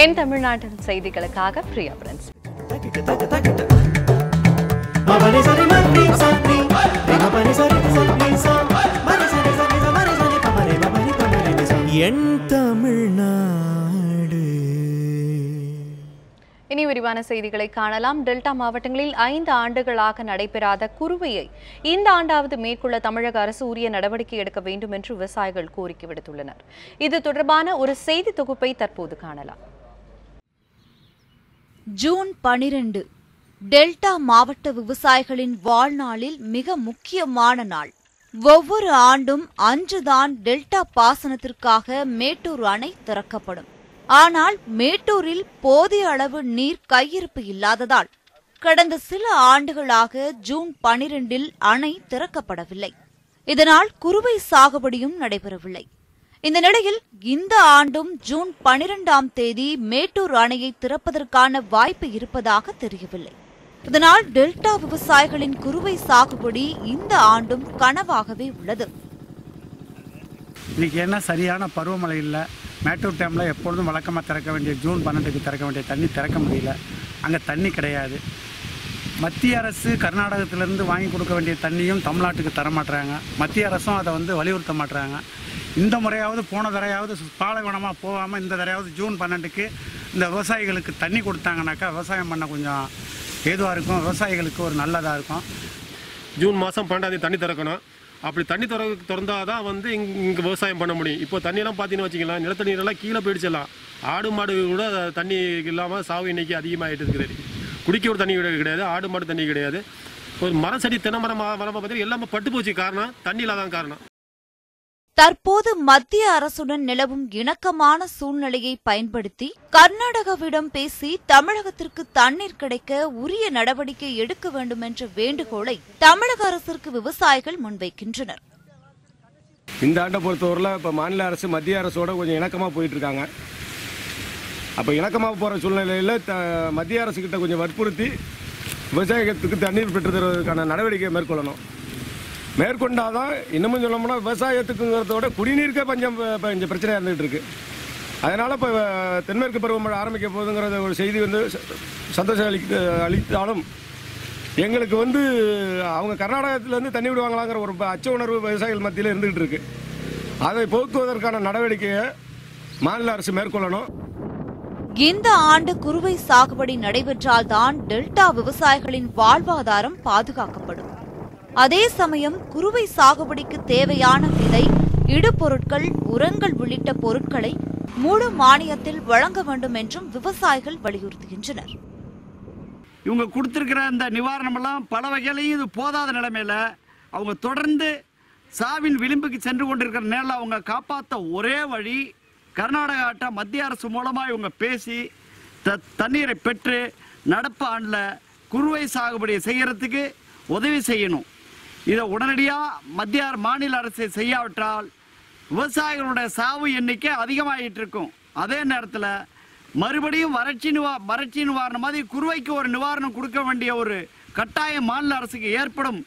என் தமிழ்நாட்டின் செய்திகளுக்காக பிரியா பிரின்ஸ். என் தமிழ்நாடு. இனி விரிவான செய்திகளை காணலாம். டெல்டா மாவட்டங்களில் 5 ஆண்டுகளாக நடைபெறாத குறுவையை இந்த ஆண்டாவது மேற்கொள்ள தமிழக அரசு உரிய நடவடிக்கை எடுக்க வேண்டும் என்று விவசாயிகள் கோரிக்கை விடுத்துள்ளனர். இது தொடர்பான ஒரு செய்தி தொகுப்பை தற்போது காணலாம். ஜூன் 12 டெல்டா மாவட்ட விவசாயிகளின் வாழ்நாளில் மிக முக்கியமான நாள். ஒவ்வொரு ஆண்டும் அன்றுதான் டெல்டா பாசனத்திற்காக மேட்டூர் அணை திறக்கப்படும். ஆனால் மேட்டூரில் போதிய அளவு நீர் கையிருப்பு இல்லாததால் கடந்த சில ஆண்டுகளாக ஜூன் 12 அணை திறக்கப்படவில்லை. இதனால் குறுவை சாகுபடியும் நடைபெறவில்லை. இந்த நிலையில் இந்த ஆண்டும் ஜூன் 12 மேட்டூர் அணையை திறப்பதற்கான வாய்ப்பு இருப்பதாக தெரியவில்லை. இதனால் டெல்டா விவசாயிகளின் குறுவை சாகுபடி இந்த ஆண்டும் கனவாகவே உள்ளது. இன்னைக்கு என்ன சரியான பருவமழை இல்லை. மேட்டூர் டேமில் எப்பொழுதும் வழக்கமாக திறக்க வேண்டிய ஜூன் 12 திறக்க வேண்டிய தண்ணி திறக்க முடியல. அங்கே தண்ணி கிடையாது. மத்திய அரசு கர்நாடகத்திலேருந்து வாங்கி கொடுக்க வேண்டிய தண்ணியும் தமிழ்நாட்டுக்கு தரமாட்டுறாங்க. மத்திய அரசும் அதை வலியுறுத்த மாட்டுறாங்க. இந்த முறையாவது போன தரையாவது பாலைவனமாக போகாமல் இந்த தரையாவது ஜூன் 12க்கு இந்த விவசாயிகளுக்கு தண்ணி கொடுத்தாங்கனாக்கா விவசாயம் பண்ண கொஞ்சம் ஏதுவாக இருக்கும். விவசாயிகளுக்கு ஒரு நல்லதாக இருக்கும். ஜூன் மாதம் 12 தண்ணி திறக்கணும். அப்படி தண்ணி திறந்தால் தான் இங்கே விவசாயம் பண்ண முடியும். இப்போ தண்ணியெல்லாம் பார்த்தீங்கன்னு வச்சிக்கலாம், நிலத்தடி நீரெல்லாம் கீழே போயிடுச்சலாம். ஆடு மாடு கூட தண்ணி இல்லாமல் சாவு இன்னைக்கு அதிகமாகிட்டு இருக்குது. குடிக்க ஒரு தண்ணி கிடையாது, ஆடு மாடு தண்ணி கிடையாது. ஒரு மரம் செடி தென்னை மரமாக பார்த்தீங்கன்னா எல்லாமே பட்டு போச்சு. காரணம் தண்ணி இல்லாதான் காரணம். தற்போது மத்திய அரசுடன் நிலவும் இணக்கமான சூழ்நிலையை பயன்படுத்தி கர்நாடகாவிடம் பேசி தமிழகத்திற்கு தண்ணீர் கிடைக்க உரிய நடவடிக்கை எடுக்க வேண்டும் என்ற வேண்டுகோளை தமிழக அரசிற்கு விவசாயிகள் முன்வைக்கின்றனர். இந்த ஆண்டை பொறுத்தவரையில் இப்போ மாநில அரசு மத்திய அரசோட கொஞ்சம் இணக்கமாக போயிட்டு இருக்காங்க. அப்போ இணக்கமாக போகிற சூழ்நிலையில் மத்திய அரசுக்கிட்ட கொஞ்சம் வற்புறுத்தி விவசாயத்துக்கு தண்ணீர் பெற்று தருவதற்கான நடவடிக்கையை மேற்கொண்டாதான் இன்னமும் சொல்லணும்னா விவசாயத்துக்குங்கிறதோட குடிநீருக்கே பஞ்சம் கொஞ்சம் பிரச்சனையாக இருந்துகிட்டு இருக்கு. அதனால் இப்போ தென்மேற்கு பருவமழை ஆரம்பிக்க போகுதுங்கிறத ஒரு செய்தி சந்தோஷம் அளித்தாலும் எங்களுக்கு அவங்க கர்நாடகத்திலேருந்து தண்ணி விடுவாங்களாங்கிற ஒரு அச்ச உணர்வு விவசாயிகள் மத்தியில் இருந்துகிட்டு இருக்கு. அதை போக்குவதற்கான நடவடிக்கையை மாநில அரசு மேற்கொள்ளணும். இந்த ஆண்டு குறுவை சாகுபடி நடைபெற்றால்தான் டெல்டா விவசாயிகளின் வாழ்வாதாரம் பாதுகாக்கப்படும். அதே சமயம் குறுவை சாகுபடிக்கு தேவையான விதை, இடுபொருட்கள், உரங்கள் உள்ளிட்ட பொருட்களை முழு மானியத்தில் வழங்க வேண்டும் என்றும் விவசாயிகள் வலியுறுத்துகின்றனர். இவங்க கொடுத்துருக்கிற இந்த நிவாரணமெல்லாம் பல வகையிலையும் இது போதாத நிலைமையில அவங்க தொடர்ந்து சாவின் விளிம்புக்கு சென்று கொண்டிருக்கிற நேரில் அவங்க காப்பாற்ற ஒரே வழி கர்நாடகாட்ட மத்திய அரசு மூலமாக இவங்க பேசி தண்ணீரை பெற்று நடப்பு ஆண்டில் குறுவை சாகுபடியை செய்யறதுக்கு உதவி செய்யணும். இதை உடனடியாக மாநில அரசு செய்யாவிட்டால் விவசாயிகளுடைய சாவு எண்ணிக்கை அதிகமாகிட்டு இருக்கும். அதே நேரத்தில் மறுபடியும் வறட்சி நிவாரணம் மாதிரி குறுவைக்கு ஒரு நிவாரணம் கொடுக்க வேண்டிய ஒரு கட்டாயம் மாநில அரசுக்கு ஏற்படும்.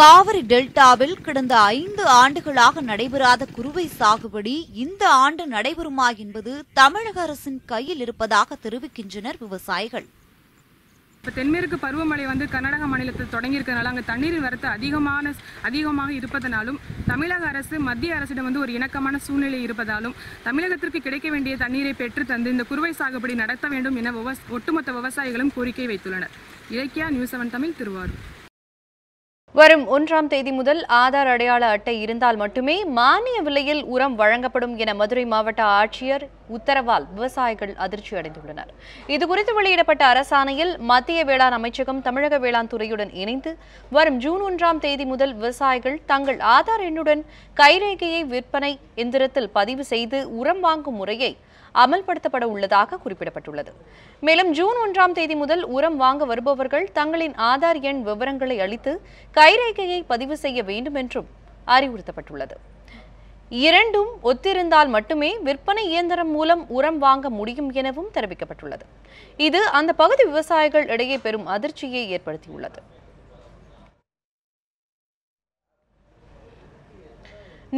காவிரி டெல்டாவில் கடந்த 5 ஆண்டுகளாக நடைபெறாத குறுவை சாகுபடி இந்த ஆண்டு நடைபெறுமா என்பது தமிழக அரசின் கையில் இருப்பதாக தெரிவிக்கின்றனர் விவசாயிகள். இப்போ தென்மேற்கு பருவமழை கர்நாடக மாநிலத்தில் தொடங்கியிருக்கிறதுனால அங்கே தண்ணீரின் வரத்து அதிகமாக இருப்பதனாலும் தமிழக அரசு மத்திய அரசிடம் ஒரு இணக்கமான சூழ்நிலை இருப்பதாலும் தமிழகத்திற்கு கிடைக்க வேண்டிய தண்ணீரை பெற்று தந்து இந்த குறுவை சாகுபடி நடத்த வேண்டும் என ஒட்டுமொத்த விவசாயிகளும் கோரிக்கை வைத்துள்ளனர். இலக்கியா, நியூஸ் 7 தமிழ், திருவாரூர். வரும் 1 முதல் ஆதார் அடையாள அட்டை இருந்தால் மட்டுமே மானிய விலையில் உரம் வழங்கப்படும் என மதுரை மாவட்ட ஆட்சியர் உத்தரவால் விவசாயிகள் அதிர்ச்சி அடைந்துள்ளனர். இதுகுறித்து வெளியிடப்பட்ட அரசாணையில் மத்திய வேளாண் அமைச்சகம் தமிழக வேளாண் துறையுடன் இணைந்து வரும் ஜூன் 1 முதல் விவசாயிகள் தங்கள் ஆதார் எண்ணுடன் கைரேகையை விற்பனை எந்திரத்தில் பதிவு செய்து உரம் வாங்கும் முறையை அமல்படுத்தப்பட உள்ளதாக குறிப்பிடப்பட்டுள்ளது. மேலும் ஜூன் 1 முதல் உரம் வாங்க வருபவர்கள் தங்களின் ஆதார் எண் விவரங்களை அளித்து கைரேகையை பதிவு செய்ய வேண்டும் என்றும் அறிவுறுத்தப்பட்டுள்ளது. இரண்டும் ஒத்திருந்தால் மட்டுமே விற்பனை இயந்திரம் மூலம் உரம் வாங்க முடியும் எனவும் தெரிவிக்கப்பட்டுள்ளது. இது அந்த பகுதி விவசாயிகள் இடையே பெரும் அதிர்ச்சியை ஏற்படுத்தியுள்ளது.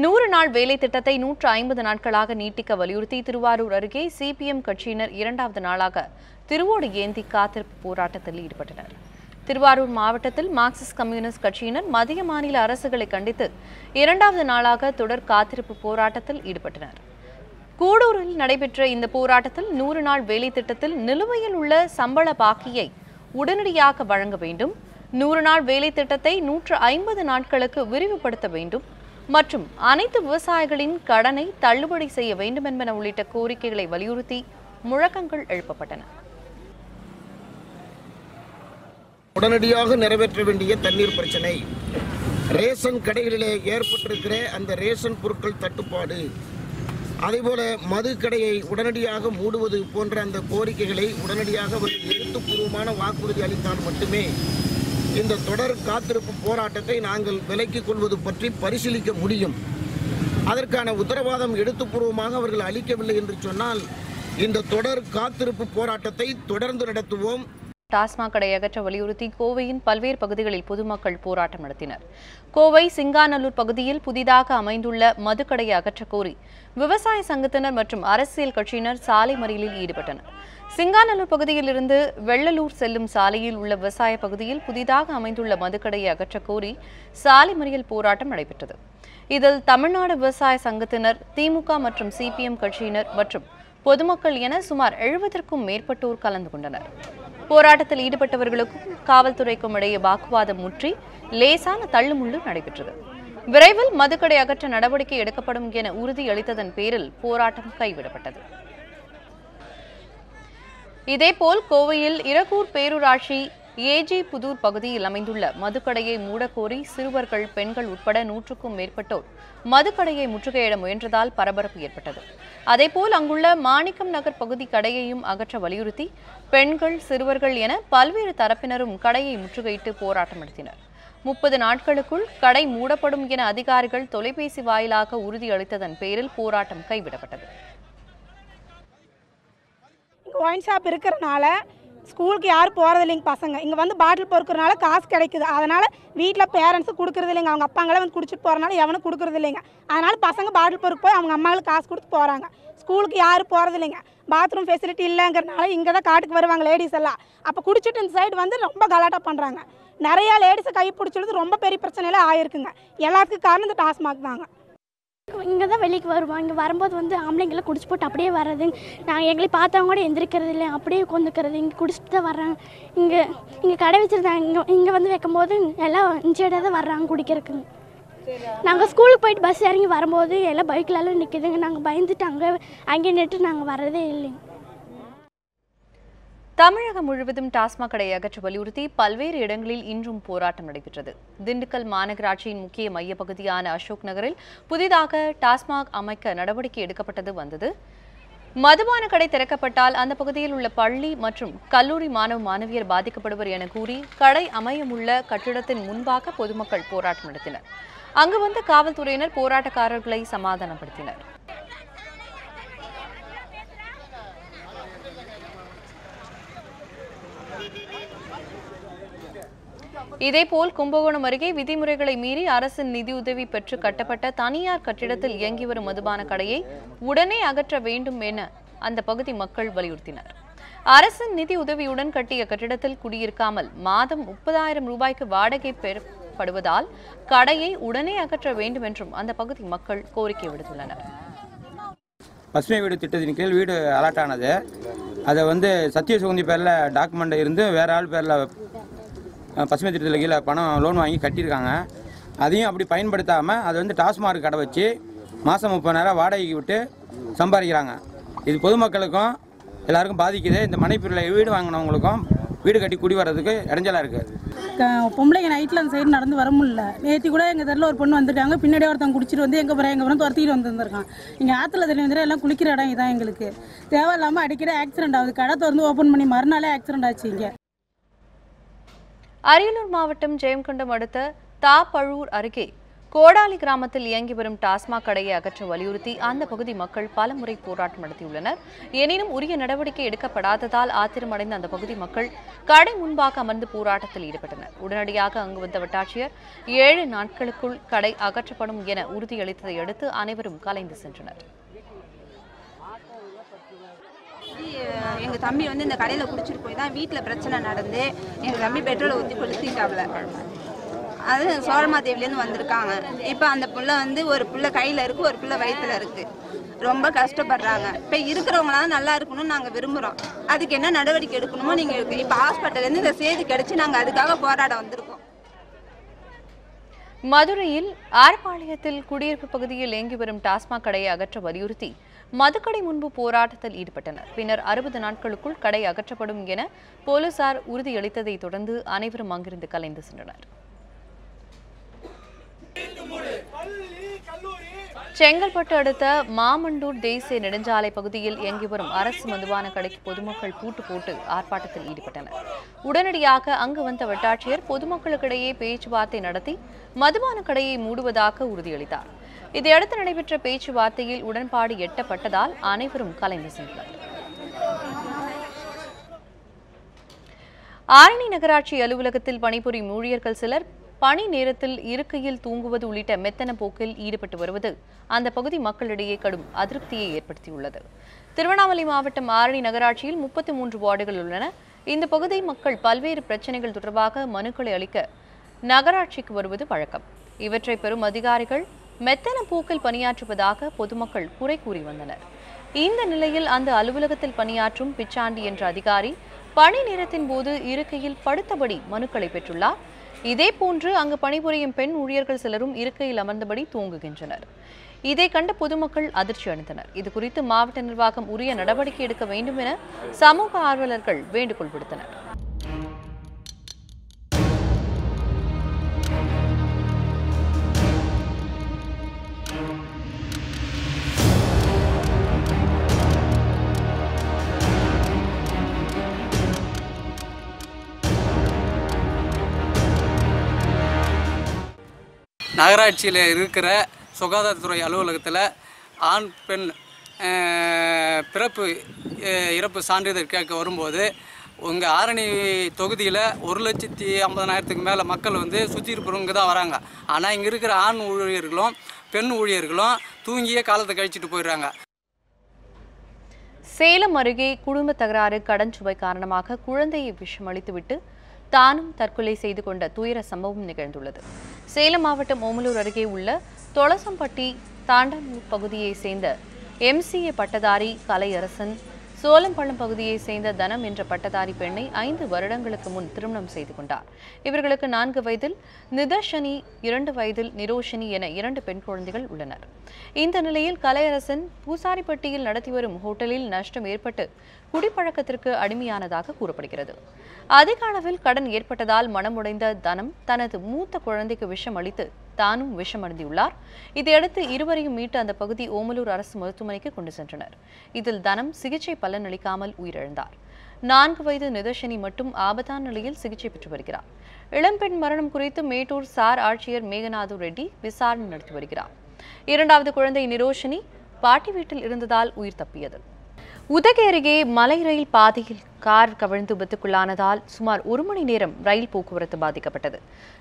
100 நாள் வேலை திட்டத்தை 150 நாட்களாக நீட்டிக்க வலியுறுத்தி திருவாரூர் அருகே சிபிஎம் கட்சியினர் 2வது நாளாக திருவோடு ஏந்தி காத்திருப்பு போராட்டத்தில் ஈடுபட்டனர். திருவாரூர் மாவட்டத்தில் மார்க்சிஸ்ட் கம்யூனிஸ்ட் கட்சியினர் மத்திய மாநில அரசுகளை கண்டித்து 2வது நாளாக தொடர் காத்திருப்பு போராட்டத்தில் ஈடுபட்டனர். கூடூரில் நடைபெற்ற இந்த போராட்டத்தில் 100 நாள் வேலை திட்டத்தில் நிலுவையில் உள்ள சம்பள பாக்கியை உடனடியாக வழங்க வேண்டும், 100 நாள் வேலை திட்டத்தை 150 நாட்களுக்கு விரிவுபடுத்த வேண்டும் மற்றும் அனைத்து விவசாயிகளின் கடனை தள்ளுபடி செய்ய வேண்டும் என்பன உள்ளிட்ட கோரிக்கைகளை வலியுறுத்தி முழக்கங்கள் எழுப்பப்பட்டன. உடனடியாக நிறைவேற்ற வேண்டிய தண்ணீர் பிரச்சனை, ரேஷன் கடைகளிலே ஏற்பட்டிருக்கிற அந்த ரேஷன் பொருட்கள் தட்டுப்பாடு, அதேபோல மது கடையை உடனடியாக மூடுவது போன்ற அந்த கோரிக்கைகளை உடனடியாக எழுத்துப்பூர்வமான வாக்குறுதி அளித்தால் மட்டுமே இந்த தொடர் காத்திருப்பு போராட்டத்தை நாங்கள் விலக்கிக் கொள்வது பற்றி பரிசீலிக்க முடியும். அதற்கான உத்தரவாதம் எழுத்துப்பூர்வமாக அவர்கள் அளிக்கவில்லை என்று சொன்னால் இந்த தொடர் காத்திருப்பு போராட்டத்தை தொடர்ந்து நடத்துவோம். டாஸ்மாக் கடை அகற்ற வலியுறுத்தி கோவையின் பல்வேறு பகுதிகளில் பொதுமக்கள் போராட்டம் நடத்தினர். கோவை சிங்காநல்லூர் பகுதியில் புதிதாக அமைந்துள்ள மதுக்கடையை அகற்ற கோரி விவசாய சங்கத்தினர் மற்றும் அரசியல் கட்சியினர் சாலை மறியலில் ஈடுபட்டனர். சிங்காநல்லூர் பகுதியில் இருந்து வெள்ளலூர் செல்லும் சாலையில் உள்ள விவசாய பகுதியில் புதிதாக அமைந்துள்ள மதுக்கடையை அகற்ற கோரி சாலை மறியல் போராட்டம் நடைபெற்றது. இதில் தமிழ்நாடு விவசாய சங்கத்தினர், திமுக மற்றும் சிபிஎம் கட்சியினர் மற்றும் பொதுமக்கள் என சுமார் 70க்கும் மேற்பட்டோர் கலந்து கொண்டனர். போராட்டத்தில் ஈடுபட்டவர்களுக்கும் காவல்துறைக்கும் இடையே வாக்குவாதம் முற்றி லேசான தள்ளுமுள்ளு நடைபெற்றது. விரைவில் மதுக்கடை அகற்ற நடவடிக்கை எடுக்கப்படும் என உறுதியளித்ததன் பேரில் போராட்டம் கைவிடப்பட்டது. இதேபோல் கோவையில் இரக்கூர் பேரூராட்சி ஏஜி புதூர் பகுதியில் அமைந்துள்ள மதுக்கடையை மூடக்கோரி சிறுவர்கள், பெண்கள் உட்பட 100க்கும் மேற்பட்டோர் மதுக்கடையை முற்றுகையிட முயன்றதால் பரபரப்பு ஏற்பட்டது. அதேபோல் அங்குள்ள மாணிக்கம் நகர் பகுதி கடையையும் அகற்ற வலியுறுத்தி பெண்கள், சிறுவர்கள் என பல்வேறு தரப்பினரும் கடையை முற்றுகையிட்டு போராட்டம் நடத்தினர். 30 நாட்களுக்குள் கடை மூடப்படும் என அதிகாரிகள் தொலைபேசி வாயிலாக உறுதியளித்ததன் பேரில் போராட்டம் கைவிடப்பட்டது. ஒயின் ஷாப் இருக்கிறனால ஸ்கூலுக்கு யாரும் போகிறது இல்லைங்க. பசங்க இங்கே வந்து பாட்டில் பொறுக்கிறனால காசு கிடைக்குது. அதனால் வீட்டில் பேரண்ட்ஸு கொடுக்குறது இல்லைங்க. அவங்க அப்பாங்களே வந்து குடிச்சிட்டு போகிறனால எவனும் கொடுக்குறது இல்லைங்க. அதனால் பசங்க பாட்டில் பொறுக்கு போய் அவங்க அம்மாங்களுக்கு காசு கொடுத்து போகிறாங்க. ஸ்கூலுக்கு யாரும் போகிறது இல்லைங்க. பாத்ரூம் ஃபெசிலிட்டி இல்லைங்கிறனால இங்கே தான் காட்டுக்கு வருவாங்க லேடிஸ் எல்லாம். அப்போ குடிச்சிட்டு இந்த சைடு வந்து ரொம்ப கலாட்டா பண்ணுறாங்க. நிறையா லேடிஸை கை பிடிச்சிடுது ரொம்ப பெரிய பிரச்சனையெல்லாம் ஆயிருக்குங்க. எல்லாத்துக்கும் காரணம் இந்த டாஸ்மாக் தாங்க. இங்கே தான் வெளிக்கு வருவோம். இங்கே வரும்போது வந்து ஆம்பளைங்களை குடிச்சு போட்டு அப்படியே வர்றது, நாங்கள் எங்களை பார்த்தவங்க கூட எந்திரிக்கிறது இல்லை, அப்படியே கொண்டுக்கிறது. இங்கே குடிச்சிட்டு தான் வர்றாங்க. இங்கே கடை வச்சுருந்தாங்க. இங்கே வந்து வைக்கும்போது எல்லாம் இன்சைடாக தான் வர்றாங்க குடிக்கிறதுக்குங்க. நாங்கள் ஸ்கூலுக்கு போயிட்டு பஸ் இறங்கி வரும்போது எல்லாம் பைக்கிலலாம் நிற்கிதுங்க. நாங்கள் பயந்துட்டு அங்கே நின்று நாங்கள் வர்றதே இல்லைங்க. தமிழகம் முழுவதும் டாஸ்மாக் கடையை அகற்ற வலியுறுத்தி பல்வேறு இடங்களில் இன்றும் போராட்டம் நடைபெற்றது. திண்டுக்கல் மாநகராட்சியின் முக்கிய மையப்பகுதியான அசோக் நகரில் புதிதாக டாஸ்மாக் அமைக்க நடவடிக்கை எடுக்கப்பட்டது வந்தது. மதுபான கடை திறக்கப்பட்டால் அந்த பகுதியில் உள்ள பள்ளி மற்றும் கல்லூரி மாணவியர் பாதிக்கப்படுவர் என கூறி கடை அமையமுள்ள கட்டிடத்தின் முன்பாக பொதுமக்கள் போராட்டம் நடத்தினர். அங்கு வந்த காவல்துறையினர் போராட்டக்காரர்களை சமாதானப்படுத்தினர். இதேபோல் கும்பகோணம் அருகே விதிமுறைகளை மீறி அரசின் நிதியுதவி பெற்று கட்டப்பட்ட தனியார் கட்டிடத்தில் இயங்கி வரும் மதுபான கடையை உடனே அகற்ற வேண்டும் என அந்த பகுதி மக்கள் வலியுறுத்தினர். அரசின் நிதி உதவியுடன் கட்டிய கட்டிடத்தில் குடியிருக்காமல் மாதம் 30,000 ரூபாய்க்கு வாடகை பெறப்படுவதால் கடையை உடனே அகற்ற வேண்டும் என்றும் அந்த பகுதி மக்கள் கோரிக்கை விடுத்துள்ளனர். பசுமை வீடு திட்டத்தின் கீழ் வீடு அலாட் ஆனது. அதை சத்திய சுகந்தி பேரில் டாக்குமெண்ட் இருந்து வேற ஆள் பேரில் பசுமை திட்டத்தில் கீழே பணம் லோன் வாங்கி கட்டியிருக்காங்க. அதையும் அப்படி பயன்படுத்தாமல் அதை டாஸ்மாக் கடை வச்சு மாதம் 30,000 வாடகைக்கு விட்டு சம்பாதிக்கிறாங்க. இது பொதுமக்களுக்கும் எல்லாருக்கும் பாதிக்குது. இந்த மனைப்பிரிவில் வீடு வாங்கினவங்களுக்கும் வீடு கட்டி குடி வர்றதுக்கு இடைஞ்சலாக இருக்குது. பொம்பளைங்க நைட்டில் அந்த சைடு நடந்து வர முடியல. நேற்று கூட எங்கள் தெருவில் ஒரு பொண்ணு வந்துட்டாங்க. பின்னாடியே ஒருத்தவங்க குடிச்சிட்டு வந்து எங்கே போகிறேன் துரத்திட்டு வந்துருக்கான். இங்கே ஆற்றுல தண்ணி வந்துட்டு எல்லாம் குளிக்கிற இடம் இதான். எங்களுக்கு தேவையில்லாமல் அடிக்கடி ஆக்சிடென்ட் ஆகுது. கடை திறந்து ஓப்பன் பண்ணி மறுநாளே ஆக்சிடென்ட் ஆச்சு. இங்கே அரியலூர் மாவட்டம் ஜெயங்கொண்டம் அடுத்த தாப்பழூர் அருகே கோடாலி கிராமத்தில் இயங்கி வரும் டாஸ்மாக் கடையை அகற்ற வலியுறுத்தி அந்த பகுதி மக்கள் பலமுறை போராட்டம் நடத்தியுள்ளனர். எனினும் உரிய நடவடிக்கை எடுக்கப்படாததால் ஆத்திரமடைந்த அந்த பகுதி மக்கள் கடை முன்பாக அமர்ந்து போராட்டத்தில் ஈடுபட்டனர். உடனடியாக அங்கு வந்த வட்டாட்சியர் 7 நாட்களுக்குள் கடை அகற்றப்படும் என உறுதியளித்ததை அடுத்து அனைவரும் கலைந்து சென்றனர். எங்கள் தம்பி வந்து இந்த கடையில் குடிச்சிட்டு போய் தான் வீட்டில் பிரச்சனை நடந்து எங்கள் தம்பி பெட்ரோலை ஊற்றி கொளுத்திட்டாப்ல. அது சோழமாதேவிலேருந்து வந்திருக்காங்க. இப்போ அந்த பிள்ளை வந்து ஒரு பிள்ளை கையில் இருக்குது, ஒரு பிள்ளை வயிற்றுல இருக்குது. ரொம்ப கஷ்டப்படுறாங்க. இப்போ இருக்கிறவங்களாம் நல்லா இருக்கணும்னு நாங்கள் விரும்புகிறோம். அதுக்கு என்ன நடவடிக்கை எடுக்கணுமோ நீங்கள் இருக்குது. இப்போ ஹாஸ்பிட்டல்லேருந்து இந்த செய்தி கிடச்சி நாங்கள் அதுக்காக போராட வந்திருக்கோம். மதுரையில் ஆர்பாளையத்தில் குடியிருப்பு பகுதியில் இயங்கி வரும் டாஸ்மாக் கடையை அகற்ற வலியுறுத்தி மதுக்கடை முன்பு போராட்டத்தில் ஈடுபட்டனர். பின்னர் 60 நாட்களுக்குள் கடை அகற்றப்படும் என போலீசார் உறுதியளித்ததை தொடர்ந்து அனைவரும் அங்கிருந்து கலைந்து சென்றனர். செங்கல்பட்டு அடுத்த மாமண்டூர் தேசிய நெடுஞ்சாலை பகுதியில் இயங்கி வரும் அரசு மதுபான கடைக்கு பொதுமக்கள் பூட்டு போட்டு ஆர்ப்பாட்டத்தில் ஈடுபட்டனர். உடனடியாக அங்கு வந்த வட்டாட்சியர் பொதுமக்களுக்கிடையே பேச்சுவார்த்தை நடத்தி மதுபான கடையை மூடுவதாக உறுதியளித்தார். இதையடுத்து நடைபெற்ற பேச்சுவார்த்தையில் உடன்பாடு எட்டப்பட்டதால் அனைவரும் கலைந்து சென்றனர். ஆரணி நகராட்சி அலுவலகத்தில் பணிபுரியும் ஊழியர்கள் சிலர் பணி நேரத்தில் இருக்கையில் தூங்குவது உள்ளிட்ட மெத்தன போக்கில் ஈடுபட்டு வருவது அந்த பகுதி மக்களிடையே கடும் அதிருப்தியை ஏற்படுத்தியுள்ளது. திருவண்ணாமலை மாவட்டம் ஆரணி நகராட்சியில் 33 வார்டுகள் உள்ளன. இந்த பகுதி மக்கள் பல்வேறு பிரச்சனைகள் தொடர்பாக மனுக்களை அளிக்க நகராட்சிக்கு வருவது வழக்கம். இவற்றை பெறும் அதிகாரிகள் மெத்தன போக்கில் பணியாற்றுவதாக பொதுமக்கள் குறை கூறி வந்தனர். இந்த நிலையில் அந்த அலுவலகத்தில் பணியாற்றும் பிச்சாண்டி என்ற அதிகாரி பணி நேரத்தின் போது இருக்கையில் படுத்தபடி மனுக்களை பெற்றுள்ளார். இதேபோன்று அங்கு பணிபுரியும் பெண் ஊழியர்கள் சிலரும் இருக்கையில் அமர்ந்தபடி தூங்குகின்றனர். இதை கண்ட பொதுமக்கள் அதிர்ச்சி அடைந்தனர். இதுகுறித்து மாவட்ட நிர்வாகம் உரிய நடவடிக்கை எடுக்க வேண்டும் என சமூக ஆர்வலர்கள் வேண்டுகோள் விடுத்தனர். நகராட்சியில் இருக்கிற சுகாதாரத்துறை அலுவலகத்தில் ஆண் பெண் பிறப்பு இறப்பு சான்றிதழ் கேட்க வரும்போது உங்கள் ஆரணி தொகுதியில் 1,50,000க்கு மேலே மக்கள் வந்து சுற்றி இருப்பவங்க தான் வராங்க. ஆனால் இங்கே இருக்கிற ஆண் ஊழியர்களும் பெண் ஊழியர்களும் தூங்கியே காலத்தை கழிச்சிட்டு போயிடுறாங்க. சேலம் அருகே குடும்ப தகராறு, கடன் சுவை காரணமாக குழந்தையை விஷமளித்துவிட்டு தானும் தற்கொலை செய்து கொண்ட துயர சம்பவம் நிகழ்ந்துள்ளது. சேலம் மாவட்டம் ஓமலூர் அருகே உள்ள தொளசம்பட்டி தாண்டனூர் பகுதியை சேர்ந்த MCA பட்டதாரி கலையரசன் சோளம்பள்ளம் பகுதியை சேர்ந்த தனம் என்ற பட்டதாரி பெண்ணை 5 வருடங்களுக்கு முன் திருமணம் செய்து கொண்டார். இவர்களுக்கு 4 வயதில் நிதர்ஷனி, 2 வயதில் நிரோஷினி என 2 பெண் குழந்தைகள் உள்ளனர். இந்த நிலையில் கலையரசன் பூசாரிப்பட்டியில் நடத்தி வரும் ஹோட்டலில் நஷ்டம் ஏற்பட்டு குடிப்பழக்கத்திற்கு அடிமையானதாக கூறப்படுகிறது. அதிக அளவில் கடன் ஏற்பட்டதால் மனமுடைந்த தனம் தனது மூத்த குழந்தைக்கு விஷம் அளித்து தானும் விஷம் அருந்தியுள்ளார். இதையடுத்து இருவரையும் மீட்டு அந்த பகுதி ஓமலூர் அரசு மருத்துவமனைக்கு கொண்டு சென்றனர். இதில் தனம் சிகிச்சை பலனளிக்காமல் உயிரிழந்தார். 4 வயது நிதர்ஷினி மட்டும் ஆபத்தான நிலையில் சிகிச்சை பெற்று வருகிறார். இளம்பெண் மரணம் குறித்து மேட்டூர் சார் ஆட்சியர் மேகநாது ரெட்டி விசாரணை நடத்தி வருகிறார். 2வது குழந்தை நிரோஷினி பாட்டி வீட்டில் இருந்ததால் உயிர் தப்பியது. உதகை அருகே மலை ரயில் பாதையில் கார் கவிழ்ந்து விபத்துக்குள்ளானதால் சுமார் 1 மணி நேரம் ரயில் போக்குவரத்து பாதிக்கப்பட்டது.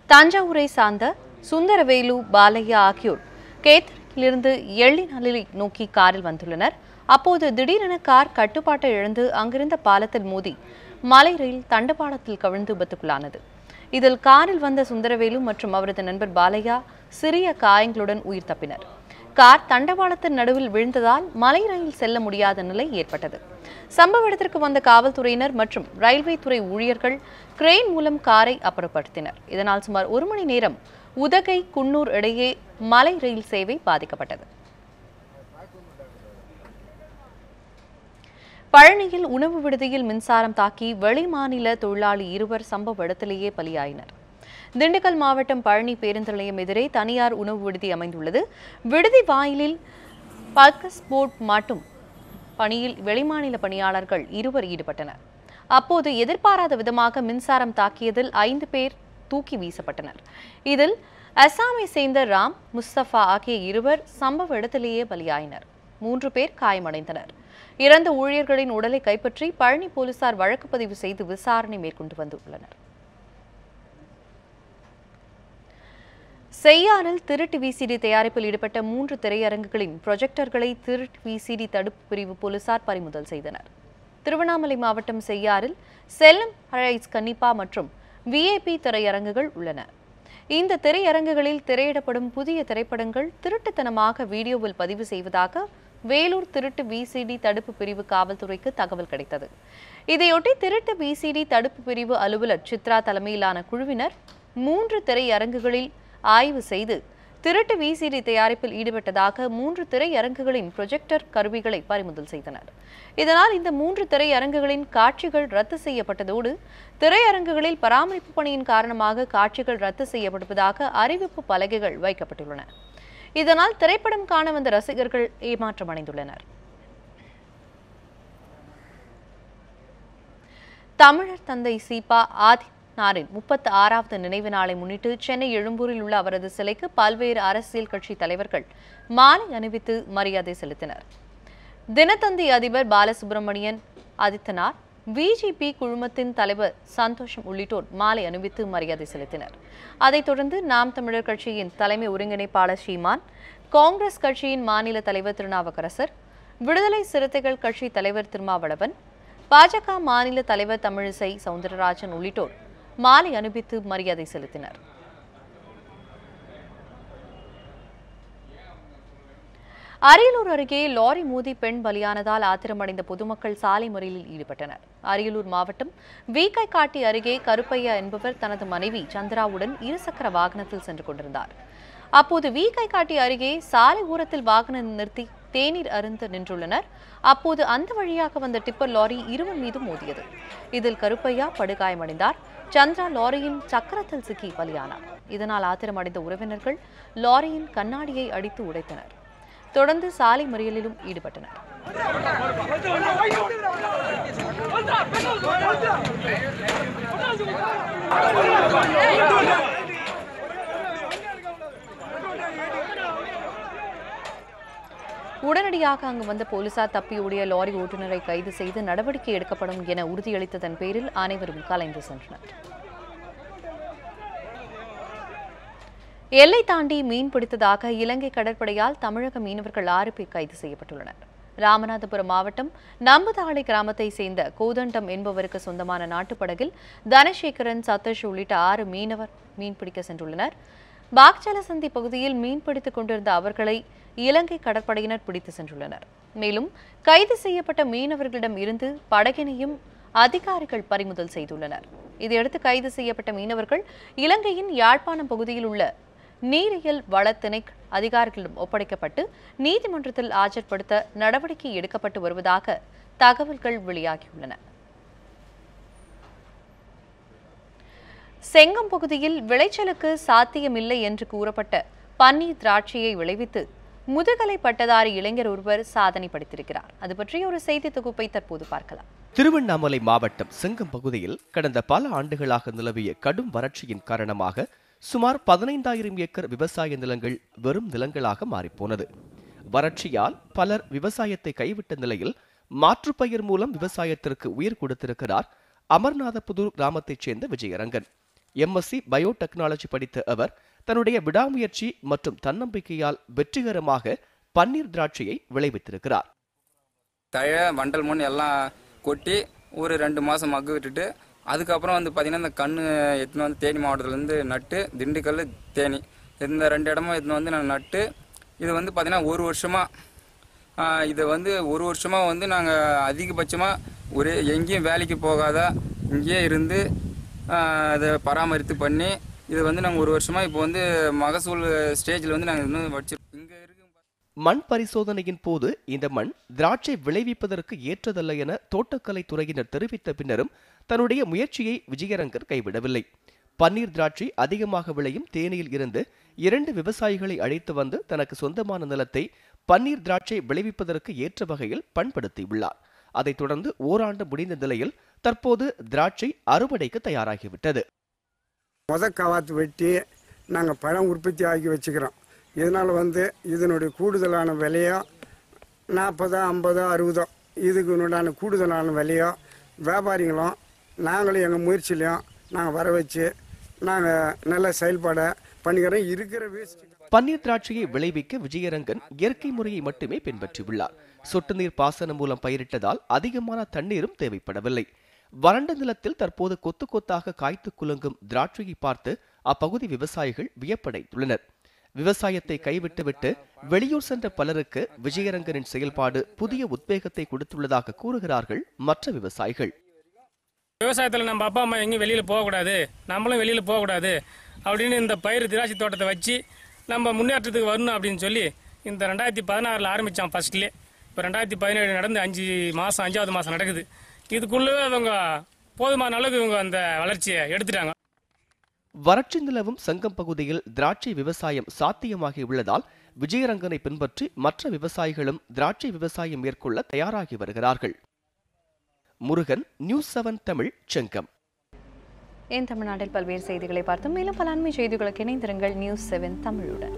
தஞ்சாவூரை சார்ந்த சுந்தரவேலு, பாலையா ஆகியோர் கேத்தரிலிருந்து எள்ளிநலை நோக்கி காரில் வந்துள்ளனர். அப்போது திடீரென கார் கட்டுப்பாட்டை இழந்து அங்கிருந்த பாலத்தில் மோதி மலை ரயில் தண்டவாளத்தில் கவிழ்ந்து விபத்துக்குள்ளானது. இதில் காரில் வந்த சுந்தரவேலு மற்றும் அவரது நண்பர் பாலையா சிறிய காயங்களுடன் உயிர் தப்பினர். கார் தண்டவாளத்தின் நடுவில் விழுந்ததால் மலை ரயில் செல்ல முடியாத நிலை ஏற்பட்டது. சம்பவ இடத்திற்கு வந்த காவல்துறையினர் மற்றும் ரயில்வே துறை ஊழியர்கள் கிரெயின் மூலம் காரை அப்புறப்படுத்தினர். இதனால் சுமார் 1 மணி நேரம் உதகை குன்னூர் இடையே மலை ரயில் சேவை பாதிக்கப்பட்டது. பழனியில் உணவு விடுதியில் மின்சாரம் தாக்கி வெளிமாநில தொழிலாளி 2 சம்பவ இடத்திலேயே பலியாயினர். திண்டுக்கல் மாவட்டம் பழனி பேருந்து நிலையம் எதிரே தனியார் உணவு விடுதி அமைந்துள்ளது. விடுதி வாயிலில் பல்கஸ் போர்ட் மாட்டும் பணியில் வெளிமாநில பணியாளர்கள் 2 ஈடுபட்டனர். அப்போது எதிர்பாராத விதமாக மின்சாரம் தாக்கியதில் 5 பேர் தூக்கி வீசப்பட்டனர். இதில் அசாமை சேர்ந்த ராம், முஸ்தபா ஆகிய இருவர் சம்பவ இடத்திலேயே பலியாயினர். 3 பேர் காயமடைந்தனர். இறந்த ஊழியர்களின் உடலை கைப்பற்றி பழனி போலீசார் வழக்கு பதிவு செய்து விசாரணை மேற்கொண்டு வந்துள்ளனர். செய்யாறில் திருட்டு விசிடி தயாரிப்பில் ஈடுபட்ட 3 திரையரங்குகளின் ப்ரொஜெக்டர்களை திருட்டு விசிடி தடுப்பு பிரிவு போலீசார் பறிமுதல் செய்தனர். திருவண்ணாமலை மாவட்டம் செய்யாறில் செல்லம் ஹரைஸ் கன்னிப்பா மற்றும் விஐபி திரையரங்குகள் உள்ளன. இந்த திரையரங்குகளில் திரையிடப்படும் புதிய திரைப்படங்கள் திருட்டுத்தனமாக வீடியோவில் பதிவு செய்வதாக வேலூர் திருட்டு விசிடி தடுப்பு பிரிவு காவல்துறைக்கு தகவல் கிடைத்தது. இதையொட்டி திருட்டு விசிடி தடுப்பு பிரிவு அலுவலர் சித்ரா தலைமையிலான குழுவினர் 3 திரையரங்குகளில் ஆய்வு செய்து திருட்டு விசிடி தயாரிப்பில் ஈடுபட்டதாக 3 திரையரங்குகளின் ப்ரொஜெக்டர் கருவிகளை பறிமுதல் செய்தனர். இதனால் இந்த 3 திரையரங்குகளின் காட்சிகள் ரத்து செய்யப்பட்டதோடு திரையரங்குகளில் பராமரிப்பு பணியின் காரணமாக காட்சிகள் ரத்து செய்யப்படுவதாக அறிவிப்பு பலகைகள் வைக்கப்பட்டுள்ளன. இதனால் திரைப்படம் காண வந்த ரசிகர்கள் ஏமாற்றமடைந்துள்ளனர். தமிழர் தந்தை சீபா ஆதித்தனாரின் 36வது நினைவு நாளை முன்னிட்டு சென்னை எழும்பூரில் உள்ள அவரது சிலைக்கு பல்வேறு அரசியல் கட்சி தலைவர்கள் மாலை அணிவித்து மரியாதை செலுத்தினர். தினத்தந்தி அதிபர் பாலசுப்ரமணியன் ஆதித்தனார், பிஜேபி குழுமத்தின் தலைவர் சந்தோஷம் உள்ளிட்டோர் மாலை அணிவித்து மரியாதை செலுத்தினர். அதைத் தொடர்ந்து நாம் தமிழர் கட்சியின் தலைமை ஒருங்கிணைப்பாளர் சீமான், காங்கிரஸ் கட்சியின் மாநில தலைவர் திருநாவுக்கரசர், விடுதலை சிறுத்தைகள் கட்சி தலைவர் திருமாவளவன், பாஜக மாநில தலைவர் தமிழிசை சவுந்தரராஜன் உள்ளிட்டோர் மாலை அணிவித்து மரியாதை செலுத்தினர். அரியலூர் அருகே லாரி மோதி பெண் பலியானதால் ஆத்திரமடைந்த பொதுமக்கள் சாலை மறியலில் ஈடுபட்டனர். அரியலூர் மாவட்டம் வீக்கைக்காட்டி அருகே கருப்பையா என்பவர் தனது மனைவி சந்திராவுடன் இருசக்கர வாகனத்தில் சென்று கொண்டிருந்தார். அப்போது வீக்கைக்காட்டி அருகே சாலை ஓரத்தில் வாகனம் நிறுத்தி தேநீர் அருந்த நின்றுள்ளனர். அப்போது அந்த வழியாக வந்த டிப்பர் லாரி இருவர் மீது மோதியது. இதில் கருப்பையா படுகாயமடைந்தார். சந்திரா லாரியின் சக்கரத்தில் சிக்கி பலியானார். இதனால் ஆத்திரமடைந்த உறவினர்கள் லாரியின் கண்ணாடியை அடித்து உடைத்தனர். தொடர்ந்து சாலை மறியலிலும் ஈடுபட்டனர். உடனடியாக அங்கு வந்த போலீசார் தப்பியோடிய லாரி ஓட்டுநரை கைது செய்து நடவடிக்கை எடுக்கப்படும் என உறுதியளித்ததன் பேரில் அனைவரும் கலைந்து சென்றனர். எல்லை தாண்டி மீன் பிடித்ததாக இலங்கை கடற்படையால் தமிழக மீனவர்கள் 6 பேர் கைது செய்யப்பட்டுள்ளனர். ராமநாதபுரம் மாவட்டம் நம்புதாளை கிராமத்தை சேர்ந்த கோதண்டம் என்பவருக்கு சொந்தமான நாட்டுப்படகில் தனசேகரன், சதீஷ் உள்ளிட்ட 6 மீனவர் மீன்பிடிக்க சென்றுள்ளனர். பாக்சலசந்தி பகுதியில் மீன்பிடித்துக் கொண்டிருந்த அவர்களை இலங்கை கடற்படையினர் பிடித்து சென்றுள்ளனர். மேலும் கைது செய்யப்பட்ட மீனவர்களிடம் இருந்து படகினையும் அதிகாரிகள் பறிமுதல் செய்துள்ளனர். இதையடுத்து கைது செய்யப்பட்ட மீனவர்கள் இலங்கையின் யாழ்ப்பாணம் பகுதியில் உள்ள நீரியல் வள திணைக்கள அதிகாரிகளிடம் ஒப்படைக்கப்பட்டு நீதிமன்றத்தில் ஆஜர்படுத்த நடவடிக்கை எடுக்கப்பட்டு வருவதாக தகவல்கள் வெளியாகியுள்ளன. செங்கம் பகுதியில் விளைச்சலுக்கு சாத்தியமில்லை என்று கூறப்பட்ட பன்னீர் திராட்சையை விளைவித்து முதுகலை பட்டதாரி இளைஞர் ஒருவர் சாதனை படைத்திருக்கிறார். அது பற்றிய ஒரு செய்தி தொகுப்பை தற்போது பார்க்கலாம். திருவண்ணாமலை மாவட்டம் செங்கம் பகுதியில் கடந்த பல ஆண்டுகளாக நிலவிய கடும் வறட்சியின் காரணமாக சுமார் 15,000 ஏக்கர் விவசாய நிலங்கள் வெறும் நிலங்களாக மாறிப்போனது. வறட்சியால் பலர் விவசாயத்தை கைவிட்ட நிலையில் மாற்றுப்பயிர் மூலம் விவசாயத்திற்கு உயிர் கொடுத்திருக்கிறார் அமர்நாதபுதூர் கிராமத்தைச் சேர்ந்த விஜயரங்கன். MSc பயோடெக்னாலஜி படித்த அவர் தன்னுடைய விடாமுயற்சி மற்றும் தன்னம்பிக்கையால் வெற்றிகரமாக பன்னீர் திராட்சையை விளைவித்திருக்கிறார். தழை வண்டல் மண் எல்லாம் கொட்டி ஒரு 2 மாதம் மக்கு விட்டுட்டு அதுக்கப்புறம் வந்து பார்த்தீங்கன்னா இந்த கன்று எடுத்துன்னு வந்து தேனி மாவட்டத்துலேருந்து நட்டு திண்டுக்கல் தேனி இந்த 2 இடமும் எடுத்துன்னு வந்து நான் நட்டு இது வந்து பார்த்தீங்கன்னா ஒரு வருஷமாக இதை வந்து ஒரு வருஷமாக வந்து நாங்கள் அதிகபட்சமாக ஒரே எங்கேயும் வேலைக்கு போகாத இங்கேயே இருந்து அதை பராமரித்து பண்ணி இது வந்து நாங்கள் ஒரு வருஷமாக இப்போ வந்து மகசூல் ஸ்டேஜில் வந்து நாங்கள் இன்னும் வச்சிருக்கோம். இங்கே இருக்கு மண் பரிசோதனையின் போது இந்த மண் திராட்சை விளைவிப்பதற்கு ஏற்றதல்ல என தோட்டக்கலை துறையினர் தெரிவித்த பின்னரும் தன்னுடைய முயற்சியை விஜயரங்கர் கைவிடவில்லை. பன்னீர் திராட்சை அதிகமாக விளையும் தேனியில் இருந்து 2 விவசாயிகளை அழைத்து வந்து தனக்கு சொந்தமான நிலத்தை பன்னீர் திராட்சை விளைவிப்பதற்கு ஏற்ற வகையில் பண்படுத்தியுள்ளார். அதைத் தொடர்ந்து ஓராண்டு முடிந்த நிலையில் தற்போது திராட்சை அறுவடைக்கு தயாராகிவிட்டது. கவாத்து வெட்டி நாங்கள் பழம் உற்பத்தி ஆகி வச்சுக்கிறோம். இதனால் இதனுடைய கூடுதலான விலையோ 40, 50, 60 இதுக்கு உண்டான கூடுதலான விலையோ வியாபாரிகளும் நாங்களும் எங்கள் முயற்சியிலையும் நாங்கள் வர வச்சு நாங்கள் நல்ல செயல்பாடை பண்ணிக்கிறோம். இருக்கிற வேஸ்ட் பன்னீர் திராட்சையை விளைவிக்க விஜயரங்கன் இயற்கை முறையை மட்டுமே பின்பற்றியுள்ளார். சொட்டு நீர் பாசனம் மூலம் பயிரிட்டதால் அதிகமான தண்ணீரும் தேவைப்படவில்லை. வறண்ட நிலத்தில் தற்போது கொத்து கொத்தாக காய்த்து குலுங்கும் திராட்சையை பார்த்து அப்பகுதி விவசாயிகள் வியப்படைந்துள்ளனர். விவசாயத்தை கைவிட்டுவிட்டு வெளியூர் சென்ற பலருக்கு விஜயரங்கனின் செயல்பாடு புதிய உத்வேகத்தை கொடுத்துள்ளதாக கூறுகிறார்கள் மற்ற விவசாயிகள். விவசாயத்தில் நம்ம அப்பா அம்மா எங்கேயும் வெளியில் போகக்கூடாது, நம்மளும் வெளியில் போகக்கூடாது அப்படின்னு இந்த பயிர் திராட்சை தோட்டத்தை வச்சு நம்ம முன்னேற்றத்துக்கு வரணும் அப்படின்னு சொல்லி இந்த 2016 ஆரம்பித்தான் ஃபர்ஸ்ட்லேயே. இப்போ 2017 நடந்து 5வது மாதம் நடக்குது. இதுக்குள்ளே அவங்க போதுமான அளவுக்கு இவங்க அந்த வளர்ச்சியை எடுத்துட்டாங்க. வறட்சி நிலவும் சங்கம் பகுதியில் திராட்சை விவசாயம் சாத்தியமாகி உள்ளதால் விஜயரங்கனை பின்பற்றி மற்ற விவசாயிகளும் திராட்சை விவசாயம் மேற்கொள்ள தயாராகி வருகிறார்கள். முருகன், நியூஸ் 7 தமிழ், செங்கம். தமிழ்நாட்டில் பல்வேறு செய்திகளை பார்த்தோம். மேலும் பல அண்மை செய்திகளுக்கு இணைந்திருங்கள் நியூஸ் 7 தமிழுடன்.